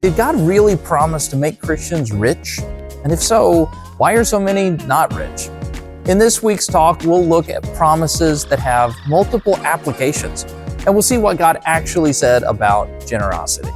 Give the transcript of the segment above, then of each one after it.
Did God really promise to make Christians rich? And if so, why are so many not rich? In this week's talk, we'll look at promises that have multiple applications, and we'll see what God actually said about generosity.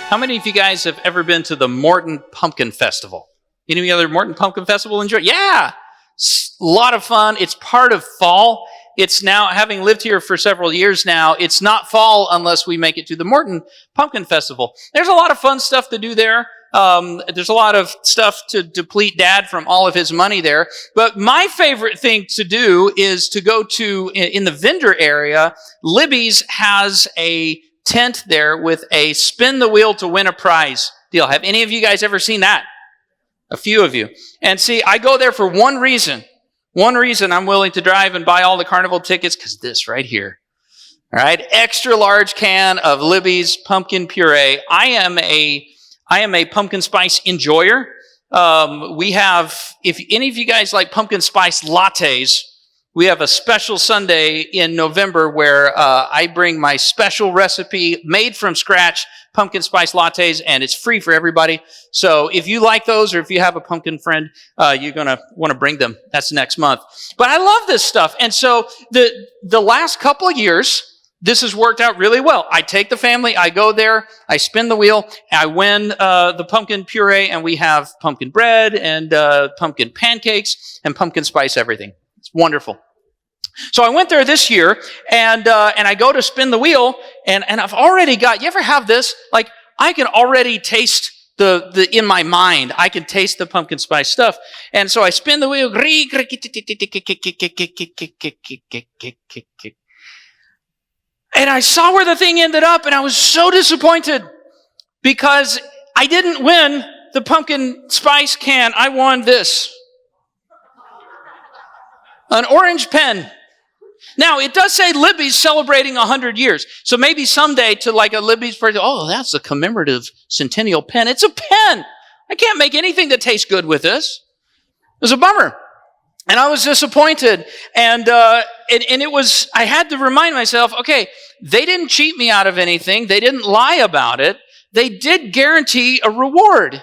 How many of you guys have ever been to the Morton Pumpkin Festival? Any other Morton Pumpkin Festival enjoy? Yeah! It's a lot of fun. It's part of fall. It's now, having lived here for several years now, it's not fall unless we make it to the Morton Pumpkin Festival. There's a lot of fun stuff to do there. There's a lot of stuff to deplete Dad from all of his money there. But my favorite thing to do is to go to, in the vendor area, Libby's has a tent there with a spin the wheel to win a prize deal. Have any of you guys ever seen that? A few of you. And see, I go there for one reason. One reason I'm willing to drive and buy all the carnival tickets, because this right here. All right, extra large can of Libby's pumpkin puree. I am a pumpkin spice enjoyer. We have, if any of you guys like pumpkin spice lattes, we have a special Sunday in November where I bring my special recipe made from scratch pumpkin spice lattes, and it's free for everybody. So if you like those, or if you have a pumpkin friend, you're going to want to bring them. That's next month. But I love this stuff. And so the last couple of years, this has worked out really well. I take the family, I go there, I spin the wheel, I win the pumpkin puree, and we have pumpkin bread and pumpkin pancakes and pumpkin spice everything. It's wonderful. So I went there this year, and I go to spin the wheel, and I've already got, you ever have this? Like, I can already taste the in my mind, I can taste the pumpkin spice stuff. And so I spin the wheel, and I saw where the thing ended up, and I was so disappointed because I didn't win the pumpkin spice can. I won this. An orange pen. Now, it does say Libby's celebrating 100 years. So maybe someday to like a Libby's person, oh, that's a commemorative centennial pen. It's a pen. I can't make anything that tastes good with this. It was a bummer. And I was disappointed. And it was, I had to remind myself, okay, they didn't cheat me out of anything. They didn't lie about it. They did guarantee a reward.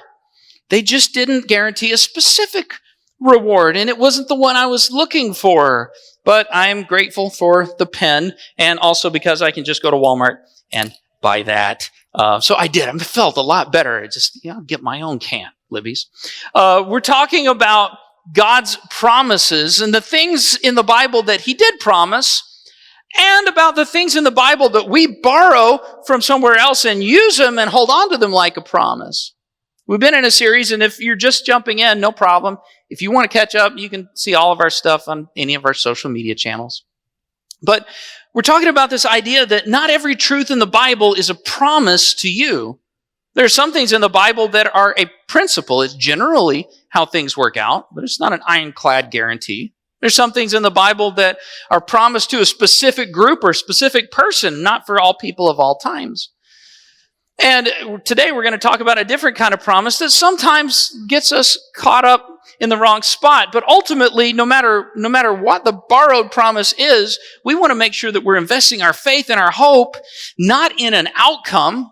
They just didn't guarantee a specific reward, and it wasn't the one I was looking for. But I'm grateful for the pen, and also because I can just go to Walmart and buy that. So I did. I felt a lot better. Just, get my own can, Libby's. We're talking about God's promises and the things in the Bible that He did promise, and about the things in the Bible that we borrow from somewhere else and use them and hold on to them like a promise. We've been in a series, and if you're just jumping in, no problem. If you want to catch up, you can see all of our stuff on any of our social media channels. But we're talking about this idea that not every truth in the Bible is a promise to you. There are some things in the Bible that are a principle. It's generally how things work out, but it's not an ironclad guarantee. There's some things in the Bible that are promised to a specific group or a specific person, not for all people of all times. And today we're going to talk about a different kind of promise that sometimes gets us caught up in the wrong spot. But ultimately, no matter what the borrowed promise is, we want to make sure that we're investing our faith and our hope not in an outcome,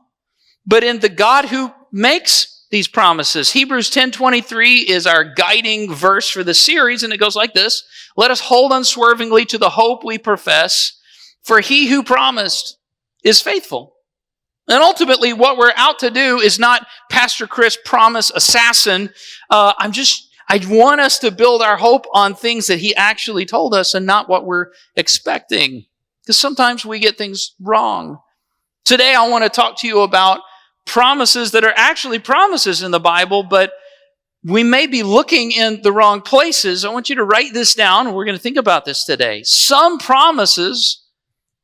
but in the God who makes these promises. Hebrews 10:23 is our guiding verse for the series, and it goes like this: "Let us hold unswervingly to the hope we profess, for He who promised is faithful." And ultimately, what we're out to do is not Pastor Chris promise assassin. I want us to build our hope on things that he actually told us and not what we're expecting. Because sometimes we get things wrong. Today, I want to talk to you about promises that are actually promises in the Bible, but we may be looking in the wrong places. I want you to write this down, and we're going to think about this today. Some promises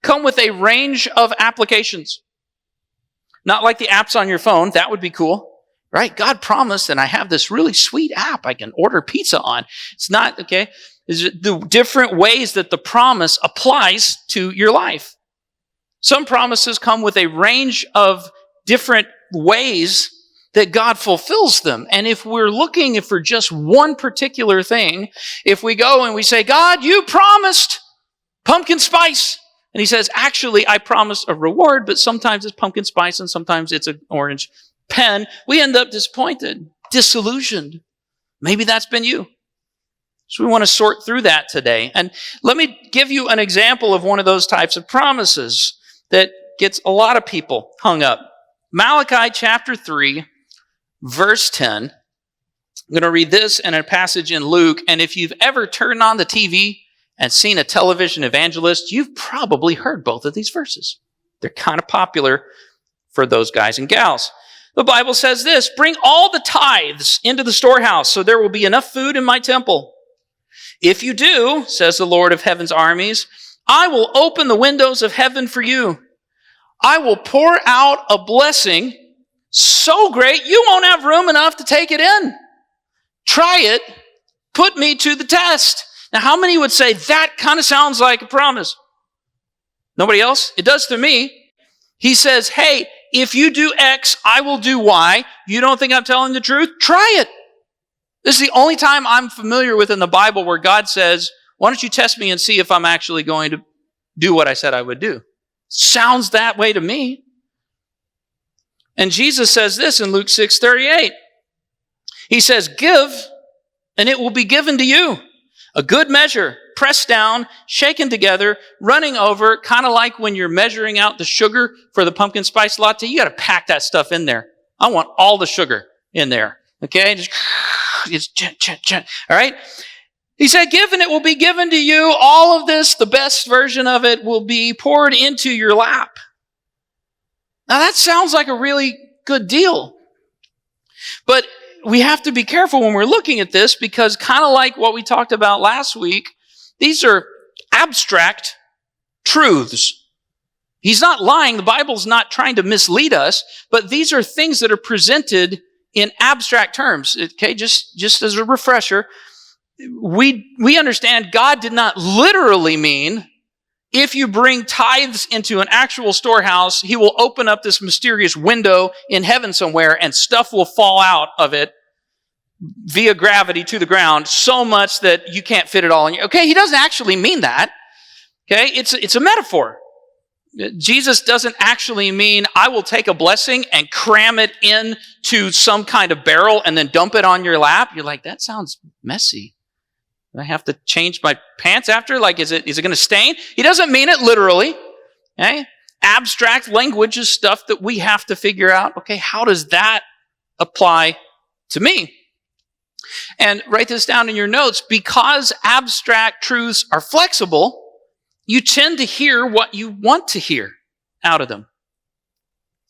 come with a range of applications. Not like the apps on your phone. That would be cool. Right? God promised, and I have this really sweet app I can order pizza on. It's not, okay? It's the different ways that the promise applies to your life. Some promises come with a range of different ways that God fulfills them. And if we're looking for just one particular thing, if we go and we say, God, you promised pumpkin spice. And he says, actually, I promised a reward, but sometimes it's pumpkin spice and sometimes it's an orange pen. We end up disappointed, disillusioned. Maybe that's been you. So we want to sort through that today. And let me give you an example of one of those types of promises that gets a lot of people hung up. Malachi chapter 3, verse 10. I'm going to read this and a passage in Luke. And if you've ever turned on the TV and seen a television evangelist, you've probably heard both of these verses. They're kind of popular for those guys and gals. The Bible says this, bring all the tithes into the storehouse, so there will be enough food in my temple. If you do, says the Lord of heaven's armies, I will open the windows of heaven for you. I will pour out a blessing so great you won't have room enough to take it in. Try it. Put me to the test. Now, how many would say that kind of sounds like a promise? Nobody else? It does to me. He says, hey, if you do X, I will do Y. You don't think I'm telling the truth? Try it. This is the only time I'm familiar with in the Bible where God says, why don't you test me and see if I'm actually going to do what I said I would do? Sounds that way to me. And Jesus says this in Luke 6:38. He says, give, and it will be given to you. A good measure, pressed down, shaken together, running over, kind of like when you're measuring out the sugar for the pumpkin spice latte. You got to pack that stuff in there. I want all the sugar in there. Okay? Just all right? He said, give and it will be given to you. All of this, the best version of it, will be poured into your lap. Now that sounds like a really good deal. But we have to be careful when we're looking at this because kind of like what we talked about last week, these are abstract truths. He's not lying. The Bible's not trying to mislead us, but these are things that are presented in abstract terms. Okay, just as a refresher, we understand God did not literally mean if you bring tithes into an actual storehouse, he will open up this mysterious window in heaven somewhere and stuff will fall out of it via gravity to the ground so much that you can't fit it all in you. Okay, he doesn't actually mean that. Okay, it's a metaphor. Jesus doesn't actually mean I will take a blessing and cram it into some kind of barrel and then dump it on your lap. You're like, that sounds messy. Do I have to change my pants after? Like, is it going to stain? He doesn't mean it literally. Okay? Abstract language is stuff that we have to figure out. Okay, how does that apply to me? And write this down in your notes. Because abstract truths are flexible, you tend to hear what you want to hear out of them.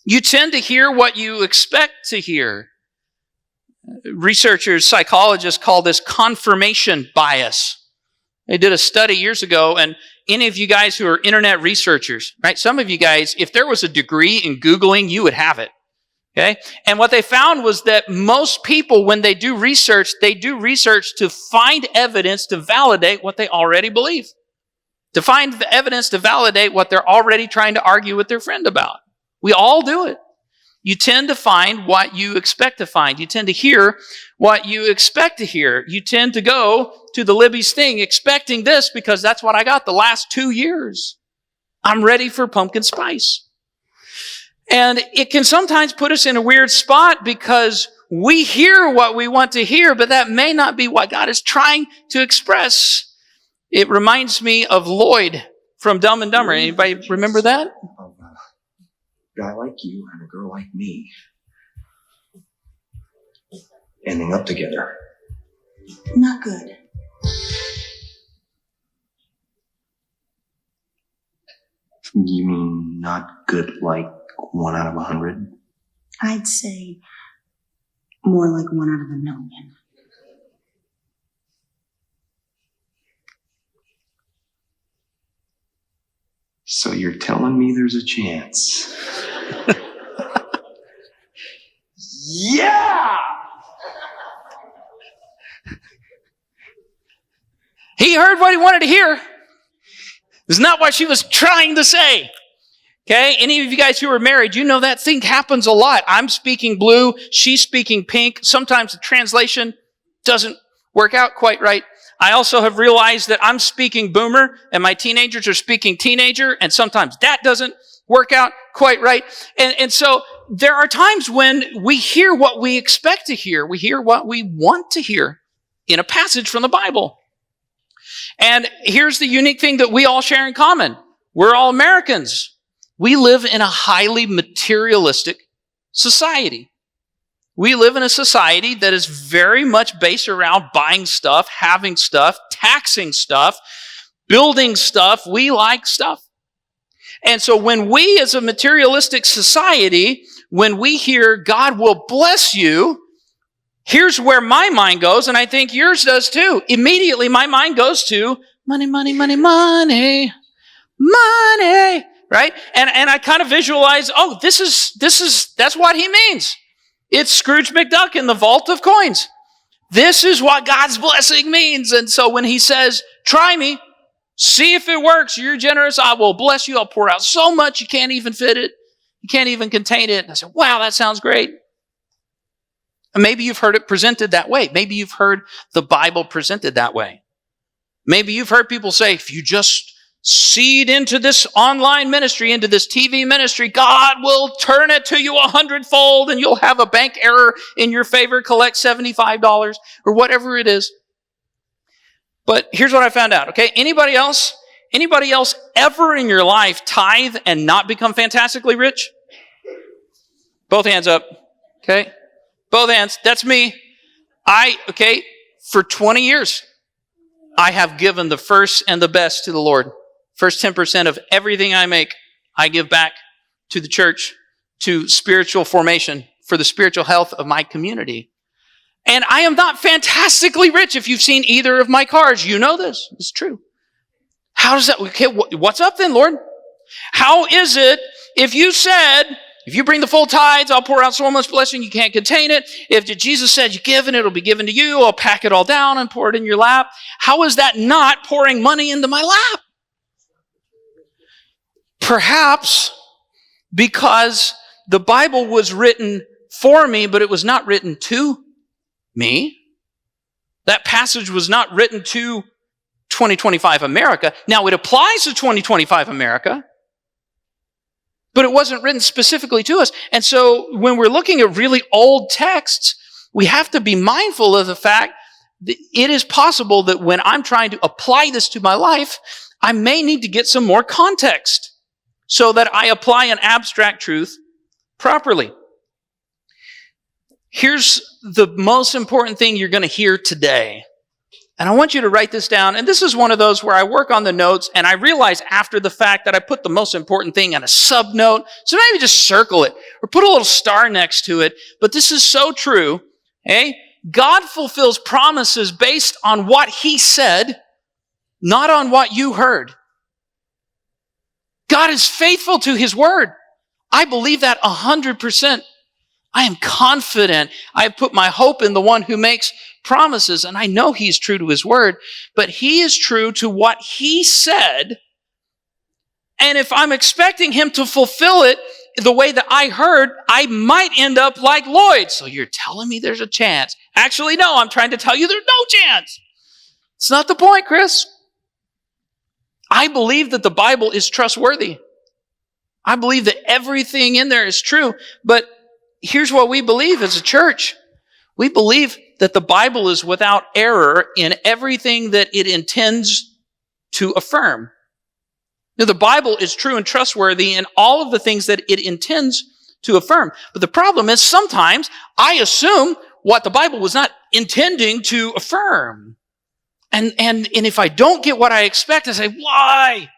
You tend to hear what you expect to hear. Researchers, psychologists call this confirmation bias. They did a study years ago, and any of you guys who are internet researchers, right? Some of you guys, if there was a degree in Googling, you would have it. Okay? And what they found was that most people, when they do research to find evidence to validate what they already believe. To find the evidence to validate what they're already trying to argue with their friend about. We all do it. You tend to find what you expect to find. You tend to hear what you expect to hear. You tend to go to the Libby's thing expecting this because that's what I got the last 2 years. I'm ready for pumpkin spice. And it can sometimes put us in a weird spot because we hear what we want to hear, but that may not be what God is trying to express. It reminds me of Lloyd from Dumb and Dumber. Anybody remember that? A guy like you and a girl like me ending up together. Not good. You mean not good like 1 out of 100? I'd say more like 1 out of 1,000,000. So you're telling me there's a chance? heard what he wanted to hear. It's not what she was trying to say. Okay? Any of you guys who are married, you know that thing happens a lot. I'm speaking blue, she's speaking pink. Sometimes the translation doesn't work out quite right. I also have realized that I'm speaking boomer and my teenagers are speaking teenager, and sometimes that doesn't work out quite right. And so there are times when we hear what we expect to hear. We hear what we want to hear in a passage from the Bible. And here's the unique thing that we all share in common. We're all Americans. We live in a highly materialistic society. We live in a society that is very much based around buying stuff, having stuff, taxing stuff, building stuff. We like stuff. And so when we as a materialistic society, when we hear God will bless you, here's where my mind goes, and I think yours does too. Immediately my mind goes to money, money, money, money, money, right? And I kind of visualize, oh, that's what he means. It's Scrooge McDuck in the vault of coins. This is what God's blessing means. And so when he says, try me, see if it works, you're generous, I will bless you, I'll pour out so much you can't even fit it. You can't even contain it. And I said, wow, that sounds great. And maybe you've heard it presented that way. Maybe you've heard the Bible presented that way. Maybe you've heard people say, if you just seed into this online ministry, into this TV ministry, God will turn it to you 100-fold and you'll have a bank error in your favor, collect $75 or whatever it is. But here's what I found out, okay? Anybody else ever in your life tithe and not become fantastically rich? Both hands up, okay? Both hands, that's me. For 20 years, I have given the first and the best to the Lord. First 10% of everything I make, I give back to the church, to spiritual formation, for the spiritual health of my community. And I am not fantastically rich. If you've seen either of my cars, you know this. It's true. How does that, okay, what's up then, Lord? How is it if you said, if you bring the full tithes, I'll pour out so much blessing you can't contain it. If Jesus said you give and it'll be given to you, I'll pack it all down and pour it in your lap. How is that not pouring money into my lap? Perhaps because the Bible was written for me, but it was not written to me. That passage was not written to 2025 America. Now, it applies to 2025 America, but it wasn't written specifically to us. And so when we're looking at really old texts, we have to be mindful of the fact that it is possible that when I'm trying to apply this to my life, I may need to get some more context so that I apply an abstract truth properly. Here's the most important thing you're going to hear today. And I want you to write this down. And this is one of those where I work on the notes and I realize after the fact that I put the most important thing on a subnote. So maybe just circle it or put a little star next to it. But this is so true. Okay? God fulfills promises based on what he said, not on what you heard. God is faithful to his word. I believe that 100%. I am confident. I have put my hope in the one who makes promises, and I know he's true to his word, but he is true to what he said. And if I'm expecting him to fulfill it the way that I heard, I might end up like Lloyd. So you're telling me there's a chance. Actually, no, I'm trying to tell you there's no chance. It's not the point, Chris. I believe that the Bible is trustworthy. I believe that everything in there is true. But here's what we believe as a church. We believe that the Bible is without error in everything that it intends to affirm. Now, the Bible is true and trustworthy in all of the things that it intends to affirm. But the problem is sometimes I assume what the Bible was not intending to affirm. And if I don't get what I expect, I say, why?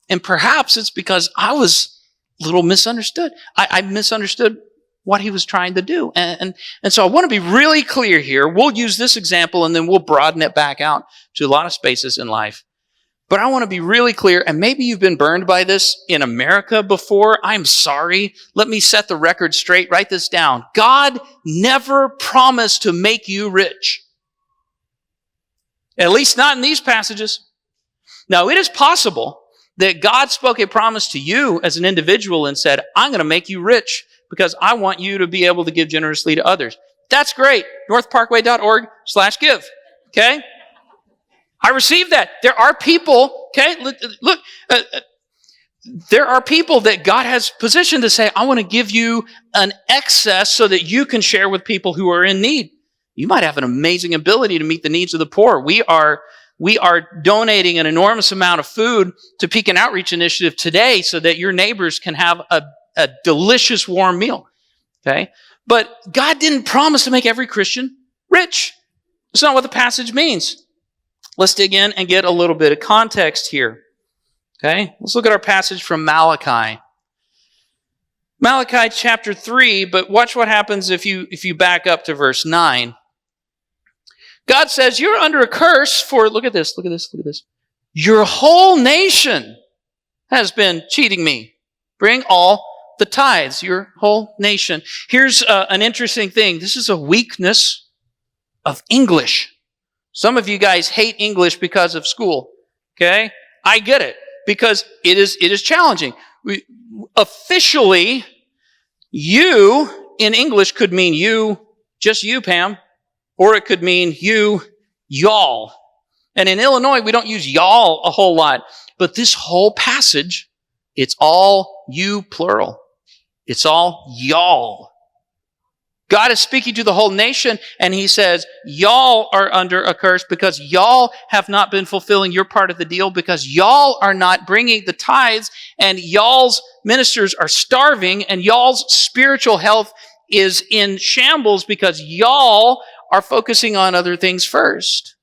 And perhaps it's because I was a little misunderstood. I misunderstood what he was trying to do. And so I want to be really clear here. We'll use this example and then we'll broaden it back out to a lot of spaces in life. But I want to be really clear, and maybe you've been burned by this in America before. I'm sorry. Let me set the record straight. Write this down. God never promised to make you rich. At least not in these passages. Now, it is possible that God spoke a promise to you as an individual and said, I'm going to make you rich because I want you to be able to give generously to others. That's great. northparkway.org/give. Okay? I received that. There are people, okay, look, there are people that God has positioned to say, I want to give you an excess so that you can share with people who are in need. You might have an amazing ability to meet the needs of the poor. We are donating an enormous amount of food to Peak and Outreach Initiative today so that your neighbors can have a delicious warm meal. Okay? But God didn't promise to make every Christian rich. That's not what the passage means. Let's dig in and get a little bit of context here. Okay? Let's look at our passage from Malachi. Malachi chapter 3, but watch what happens if you back up to verse 9. God says, you're under a curse for, look at this. Your whole nation has been cheating me. Bring all the tithes, your whole nation. Here's an interesting thing. This is a weakness of English. Some of you guys hate English because of school. Okay? I get it. Because it is challenging. Officially, you in English could mean you, just you, Pam, or it could mean you, y'all. And in Illinois, we don't use y'all a whole lot. But this whole passage, it's all you plural. It's all y'all. God is speaking to the whole nation, and he says, y'all are under a curse because y'all have not been fulfilling your part of the deal, because y'all are not bringing the tithes, and y'all's ministers are starving, and y'all's spiritual health is in shambles because y'all are focusing on other things first.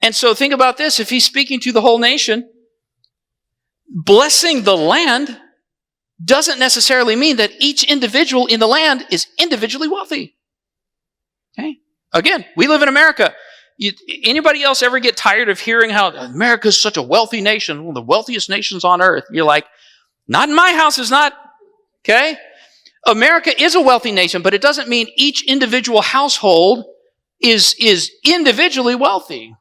And so think about this. If he's speaking to the whole nation, blessing the land doesn't necessarily mean that each individual in the land is individually wealthy. Okay? Again, we live in America. Anybody else ever get tired of hearing how America is such a wealthy nation, one of the wealthiest nations on earth? You're like, not in my house, it's not. Okay? America is a wealthy nation, but it doesn't mean each individual household is individually wealthy.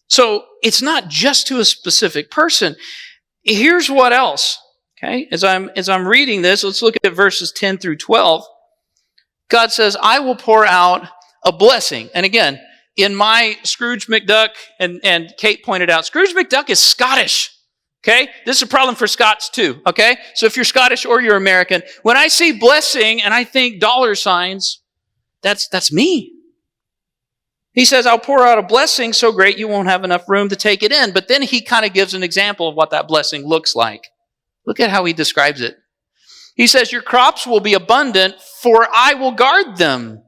So it's not just to a specific person. Here's what else. Okay, as I'm reading this, let's look at verses 10 through 12. God says, I will pour out a blessing. And again, in my Scrooge McDuck, and Kate pointed out, Scrooge McDuck is Scottish. Okay, this is a problem for Scots too. Okay, so if you're Scottish or you're American, when I see blessing and I think dollar signs, that's me. He says, I'll pour out a blessing so great you won't have enough room to take it in. But then he kind of gives an example of what that blessing looks like. Look at how he describes it. He says, your crops will be abundant, for I will guard them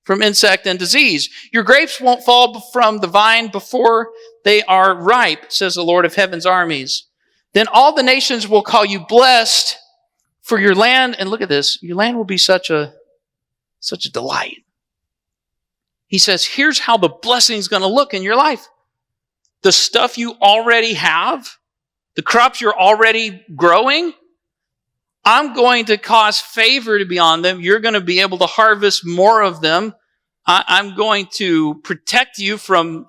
from insect and disease. Your grapes won't fall from the vine before they are ripe, says the Lord of heaven's armies. Then all the nations will call you blessed, for your land, and look at this, your land will be such a delight. He says, here's how the blessing is going to look in your life. The stuff you already have, the crops you're already growing, I'm going to cause favor to be on them. You're going to be able to harvest more of them. I'm going to protect you from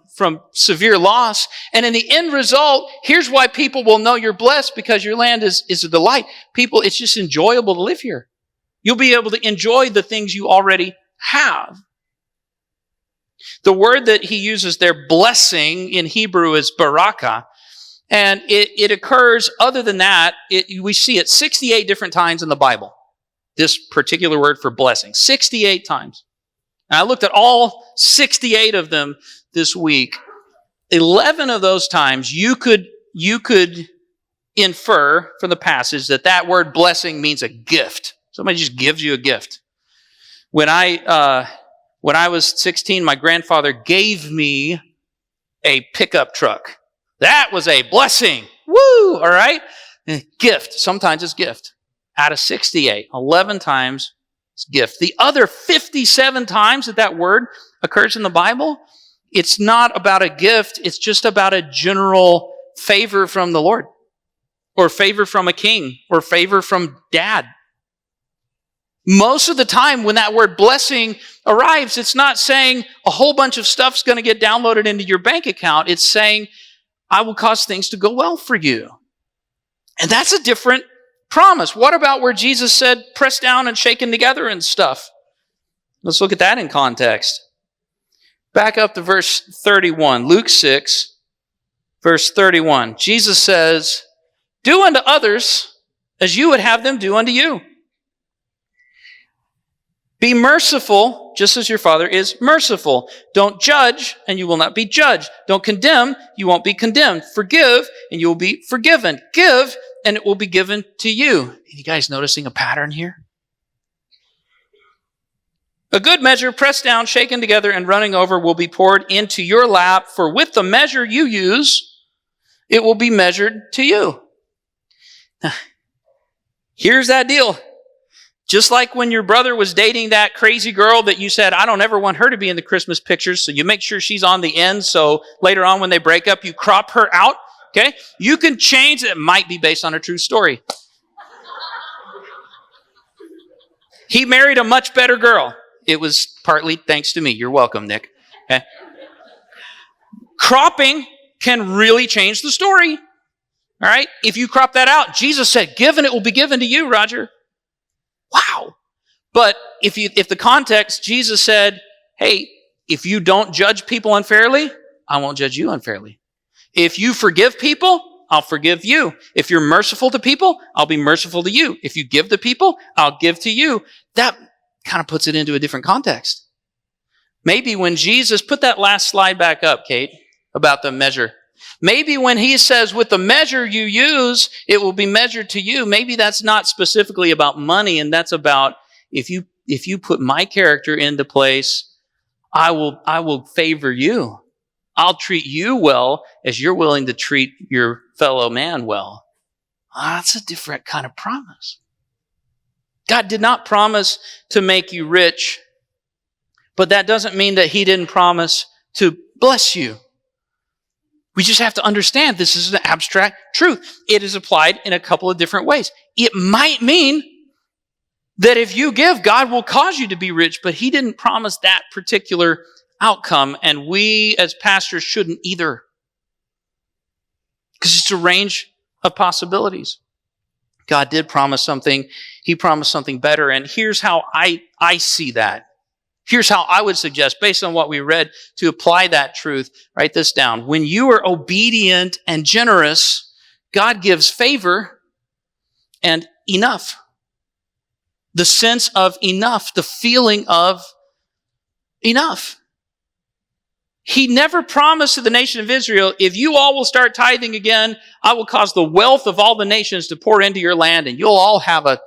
severe loss. And in the end result, here's why people will know you're blessed, because your land is a delight. People, it's just enjoyable to live here. You'll be able to enjoy the things you already have. The word that he uses there, blessing, in Hebrew is barakah. And it occurs, other than that, we see it 68 different times in the Bible. This particular word for blessing, 68 times. And I looked at all 68 of them this week. 11 of those times you could infer from the passage that word blessing means a gift. Somebody just gives you a gift. When I was 16, my grandfather gave me a pickup truck. That was a blessing. Woo! All right? Gift. Sometimes it's gift. Out of 68, 11 times it's gift. The other 57 times that word occurs in the Bible, it's not about a gift. It's just about a general favor from the Lord, or favor from a king, or favor from dad. Most of the time when that word blessing arrives, it's not saying a whole bunch of stuff's going to get downloaded into your bank account. It's saying, I will cause things to go well for you. And that's a different promise. What about where Jesus said, pressed down and shaken together and stuff? Let's look at that in context. Back up to verse 31. Luke 6, verse 31. Jesus says, do unto others as you would have them do unto you. Be merciful, just as your Father is merciful. Don't judge, and you will not be judged. Don't condemn, you won't be condemned. Forgive, and you will be forgiven. Give, and it will be given to you. You guys noticing a pattern here? A good measure, pressed down, shaken together, and running over will be poured into your lap. For with the measure you use, it will be measured to you. Here's that deal. Just like when your brother was dating that crazy girl that you said, I don't ever want her to be in the Christmas pictures, so you make sure she's on the end, so later on when they break up, you crop her out, okay? You can change it. It might be based on a true story. He married a much better girl. It was partly thanks to me. You're welcome, Nick. Okay? Cropping can really change the story. All right? If you crop that out, Jesus said, give and it will be given to you, Roger. Wow. But if the context, Jesus said, hey, if you don't judge people unfairly, I won't judge you unfairly. If you forgive people, I'll forgive you. If you're merciful to people, I'll be merciful to you. If you give to people, I'll give to you. That kind of puts it into a different context. Maybe when Jesus, put that last slide back up, Kate, about the measure. Maybe when he says, with the measure you use, it will be measured to you. Maybe that's not specifically about money, and that's about if you put my character into place, I will favor you. I'll treat you well as you're willing to treat your fellow man well. That's a different kind of promise. God did not promise to make you rich, but that doesn't mean that he didn't promise to bless you. We just have to understand this is an abstract truth. It is applied in a couple of different ways. It might mean that if you give, God will cause you to be rich, but he didn't promise that particular outcome, and we as pastors shouldn't either. Because it's a range of possibilities. God did promise something. He promised something better, and here's how I see that. Here's how I would suggest, based on what we read, to apply that truth. Write this down. When you are obedient and generous, God gives favor and enough. The sense of enough, the feeling of enough. He never promised to the nation of Israel, if you all will start tithing again, I will cause the wealth of all the nations to pour into your land, and you'll all have a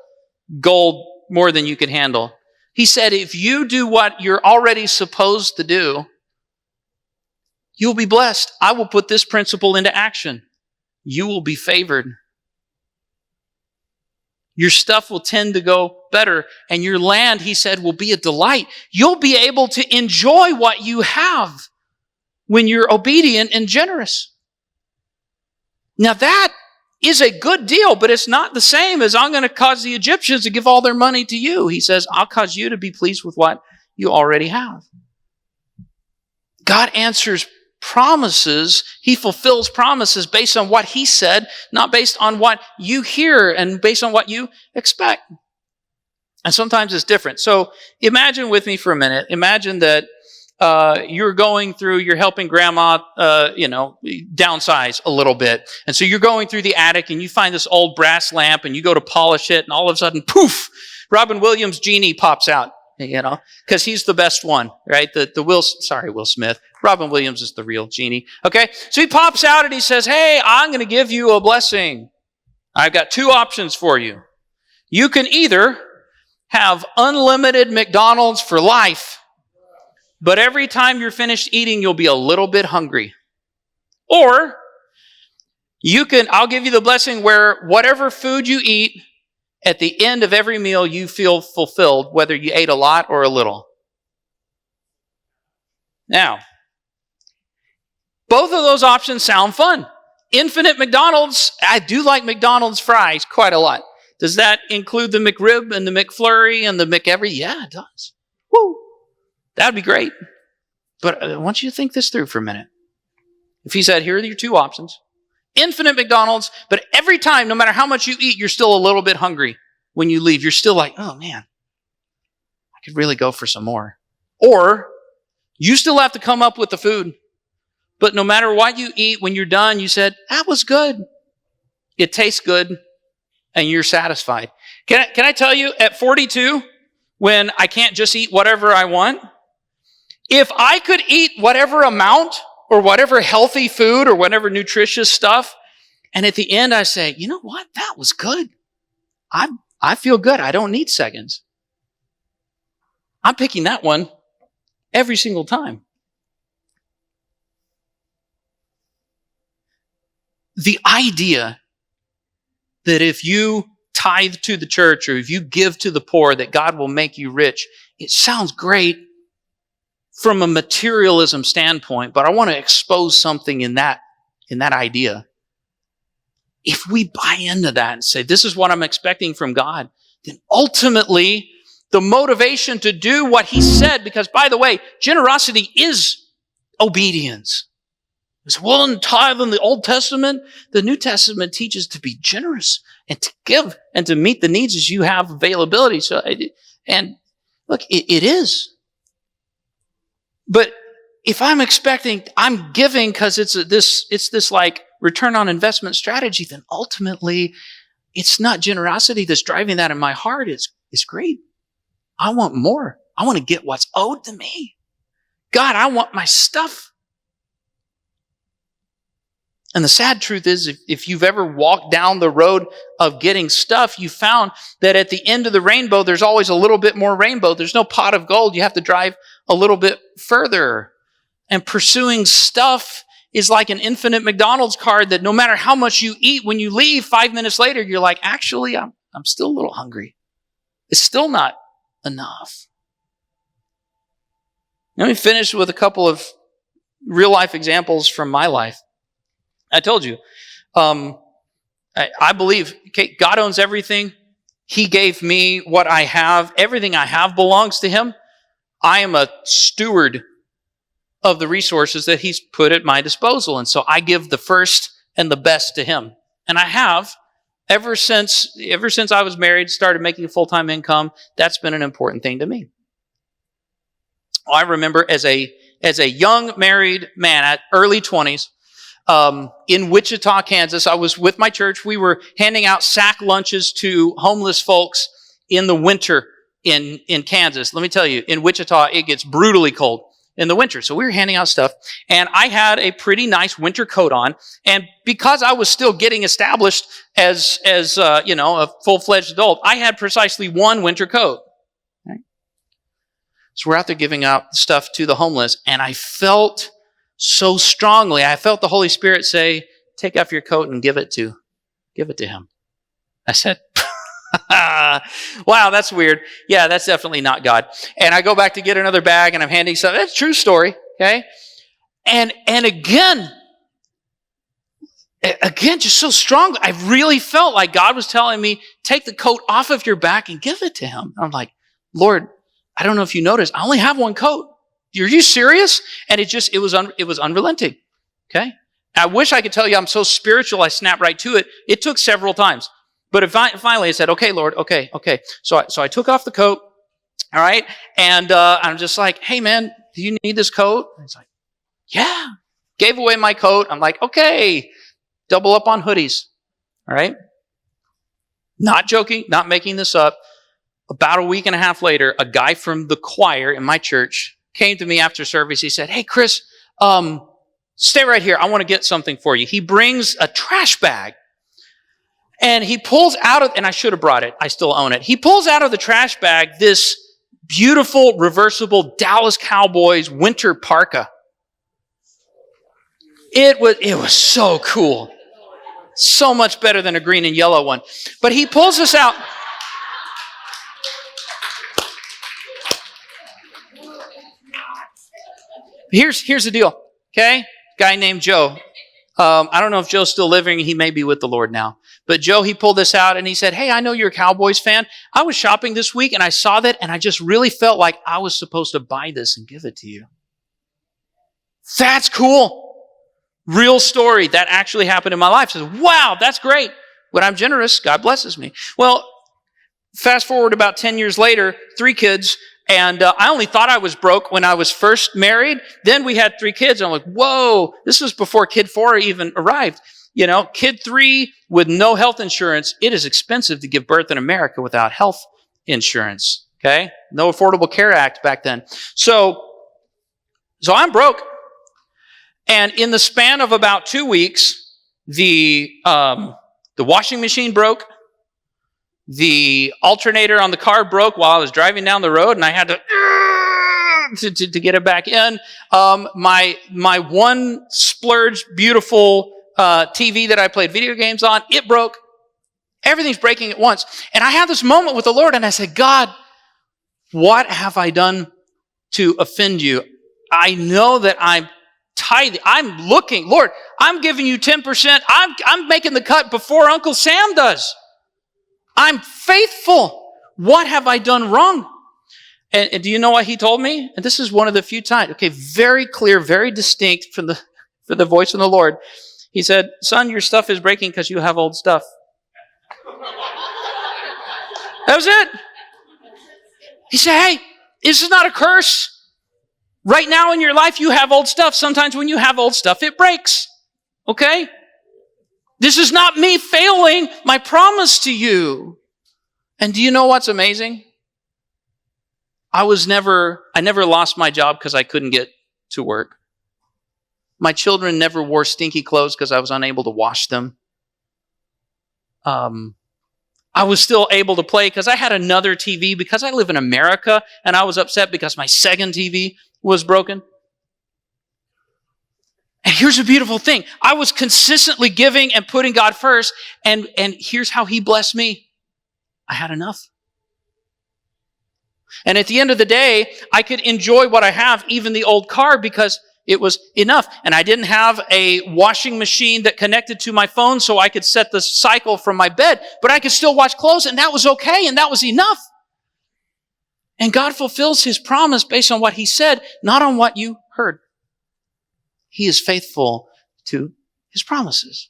gold more than you can handle. He said, if you do what you're already supposed to do, you'll be blessed. I will put this principle into action. You will be favored. Your stuff will tend to go better. And your land, he said, will be a delight. You'll be able to enjoy what you have when you're obedient and generous. Now that is a good deal, but it's not the same as I'm going to cause the Egyptians to give all their money to you. He says, I'll cause you to be pleased with what you already have. God answers promises. He fulfills promises based on what he said, not based on what you hear and based on what you expect. And sometimes it's different. So imagine with me for a minute. Imagine that you're helping grandma, downsize a little bit. And so you're going through the attic and you find this old brass lamp and you go to polish it and all of a sudden, poof, Robin Williams' genie pops out, because he's the best one, right? Will Smith. Robin Williams is the real genie. Okay. So he pops out and he says, hey, I'm going to give you a blessing. I've got two options for you. You can either have unlimited McDonald's for life, but every time you're finished eating, you'll be a little bit hungry. Or I'll give you the blessing where whatever food you eat, at the end of every meal, you feel fulfilled, whether you ate a lot or a little. Now, both of those options sound fun. Infinite McDonald's, I do like McDonald's fries quite a lot. Does that include the McRib and the McFlurry and the McEvery? Yeah, it does. Woo! That would be great. But I want you to think this through for a minute. If he said, here are your two options. Infinite McDonald's, but every time, no matter how much you eat, you're still a little bit hungry when you leave. You're still like, oh man, I could really go for some more. Or you still have to come up with the food. But no matter what you eat, when you're done, you said, that was good. It tastes good, and you're satisfied. Can I tell you, at 42, when I can't just eat whatever I want, if I could eat whatever amount or whatever healthy food or whatever nutritious stuff, and at the end I say, you know what? That was good. I feel good. I don't need seconds. I'm picking that one every single time. The idea that if you tithe to the church or if you give to the poor, that God will make you rich, it sounds great from a materialism standpoint, but I want to expose something in that idea. If we buy into that and say, this is what I'm expecting from God, then ultimately the motivation to do what he said, because by the way, generosity is obedience. It's well in tithe in the Old Testament. The New Testament teaches to be generous and to give and to meet the needs as you have availability. And look, it is. But if I'm expecting, I'm giving because it's this like return on investment strategy, then ultimately it's not generosity that's driving that in my heart. It's greed. I want more. I want to get what's owed to me. God, I want my stuff. And the sad truth is, if you've ever walked down the road of getting stuff, you found that at the end of the rainbow, there's always a little bit more rainbow. There's no pot of gold. You have to drive a little bit further. And pursuing stuff is like an infinite McDonald's card that no matter how much you eat, when you leave 5 minutes later, you're like, actually, I'm still a little hungry. It's still not enough. Let me finish with a couple of real life examples from my life. I told you, I believe God owns everything. He gave me what I have. Everything I have belongs to him. I am a steward of the resources that he's put at my disposal. And so I give the first and the best to him. And I have ever since I was married, started making a full-time income. That's been an important thing to me. I remember as a young married man at early 20s, in Wichita, Kansas, I was with my church. We were handing out sack lunches to homeless folks in the winter in Kansas. Let me tell you, in Wichita, it gets brutally cold in the winter. So we were handing out stuff, and I had a pretty nice winter coat on. And because I was still getting established as a full-fledged adult, I had precisely one winter coat. Right? So we're out there giving out stuff to the homeless, and I felt so strongly, I felt the Holy Spirit say, take off your coat and give it to him. I said, wow, that's weird. Yeah, that's definitely not God. And I go back to get another bag and I'm handing stuff. That's a true story. Okay. And again, just so strongly, I really felt like God was telling me, take the coat off of your back and give it to him. I'm like, Lord, I don't know if you noticed, I only have one coat. Are you serious? And it was unrelenting. Okay? I wish I could tell you I'm so spiritual, I snapped right to it. It took several times. But finally I said, okay, Lord, okay. So I took off the coat, all right? And I'm just like, hey man, do you need this coat? And he's like, yeah. Gave away my coat. I'm like, okay, double up on hoodies, all right? Not joking, not making this up. About a week and a half later, a guy from the choir in my church came to me after service. He said, hey, Chris, stay right here. I want to get something for you. He brings a trash bag. And he pulls out of, and I should have brought it. I still own it. He pulls out of the trash bag this beautiful, reversible Dallas Cowboys winter parka. It was so cool. So much better than a green and yellow one. But he pulls this out. Here's the deal, okay? Guy named Joe. I don't know if Joe's still living. He may be with the Lord now. But Joe, he pulled this out and he said, hey, I know you're a Cowboys fan. I was shopping this week and I saw that and I just really felt like I was supposed to buy this and give it to you. That's cool. Real story. That actually happened in my life. Says, wow, that's great. When I'm generous, God blesses me. Well, fast forward about 10 years later, 3 kids, and I only thought I was broke when I was first married. Then we had 3 kids. And I'm like, whoa, this was before kid 4 even arrived. You know, kid 3 with no health insurance, it is expensive to give birth in America without health insurance, okay? No Affordable Care Act back then. So I'm broke. And in the span of about 2 weeks, the washing machine broke. The alternator on the car broke while I was driving down the road, and I had to get it back in. My one splurge, beautiful TV that I played video games on, it broke. Everything's breaking at once. And I had this moment with the Lord, and I said, God, what have I done to offend you? I know that I'm tithing. I'm looking. Lord, I'm giving you 10%. I'm making the cut before Uncle Sam does. I'm faithful. What have I done wrong? And do you know what he told me? And this is one of the few times, okay, very clear, very distinct from the voice of the Lord. He said, son, your stuff is breaking because you have old stuff. That was it. He said, hey, this is not a curse. Right now in your life, you have old stuff. Sometimes when you have old stuff, it breaks. Okay? This is not me failing my promise to you. And do you know what's amazing? I never lost my job because I couldn't get to work. My children never wore stinky clothes because I was unable to wash them. I was still able to play because I had another TV because I live in America and I was upset because my second TV was broken. And here's a beautiful thing. I was consistently giving and putting God first, and here's how he blessed me. I had enough. And at the end of the day, I could enjoy what I have, even the old car, because it was enough. And I didn't have a washing machine that connected to my phone so I could set the cycle from my bed, but I could still wash clothes, and that was okay, and that was enough. And God fulfills his promise based on what he said, not on what you heard. He is faithful to his promises.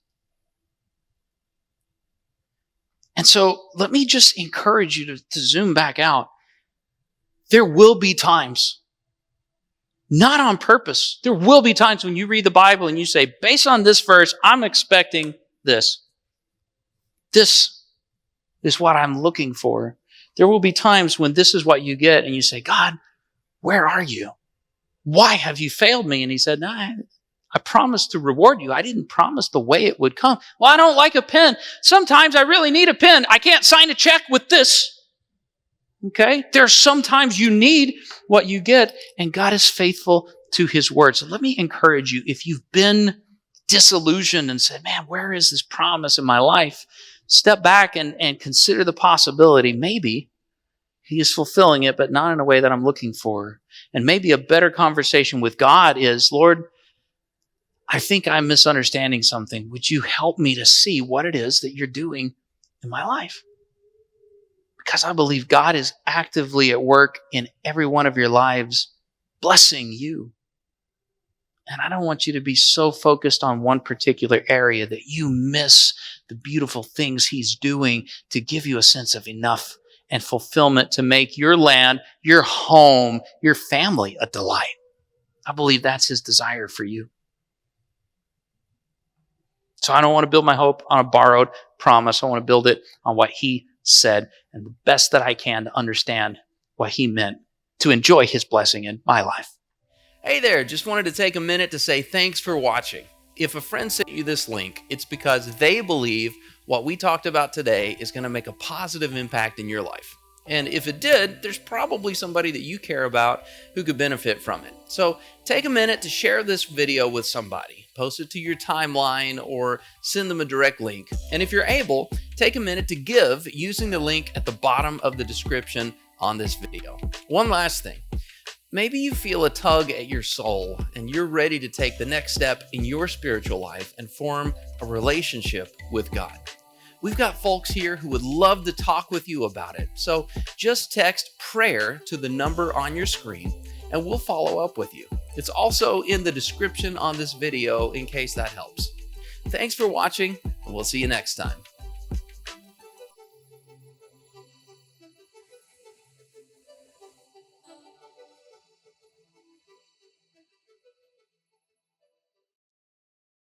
And so let me just encourage you to zoom back out. There will be times, not on purpose, there will be times when you read the Bible and you say, based on this verse, I'm expecting this. This is what I'm looking for. There will be times when this is what you get and you say, God, where are you? Why have you failed me? And he said, no, I promised to reward you. I didn't promise the way it would come. Well, I don't like a pen. Sometimes I really need a pen. I can't sign a check with this. Okay? There are sometimes you need what you get, and God is faithful to his word. So let me encourage you, if you've been disillusioned and said, man, where is this promise in my life? Step back and consider the possibility. Maybe he is fulfilling it, but not in a way that I'm looking for. And maybe a better conversation with God is, Lord, I think I'm misunderstanding something. Would you help me to see what it is that you're doing in my life? Because I believe God is actively at work in every one of your lives, blessing you. And I don't want you to be so focused on one particular area that you miss the beautiful things he's doing to give you a sense of enough and fulfillment to make your land, your home, your family a delight. I believe that's his desire for you. So I don't want to build my hope on a borrowed promise. I want to build it on what he said and the best that I can to understand what he meant to enjoy his blessing in my life. Hey there, just wanted to take a minute to say thanks for watching. If a friend sent you this link, it's because they believe what we talked about today is going to make a positive impact in your life. And if it did, there's probably somebody that you care about who could benefit from it. So take a minute to share this video with somebody. Post it to your timeline or send them a direct link. And if you're able, take a minute to give using the link at the bottom of the description on this video. One last thing. Maybe you feel a tug at your soul and you're ready to take the next step in your spiritual life and form a relationship with God. We've got folks here who would love to talk with you about it. So just text prayer to the number on your screen and we'll follow up with you. It's also in the description on this video in case that helps. Thanks for watching, and we'll see you next time.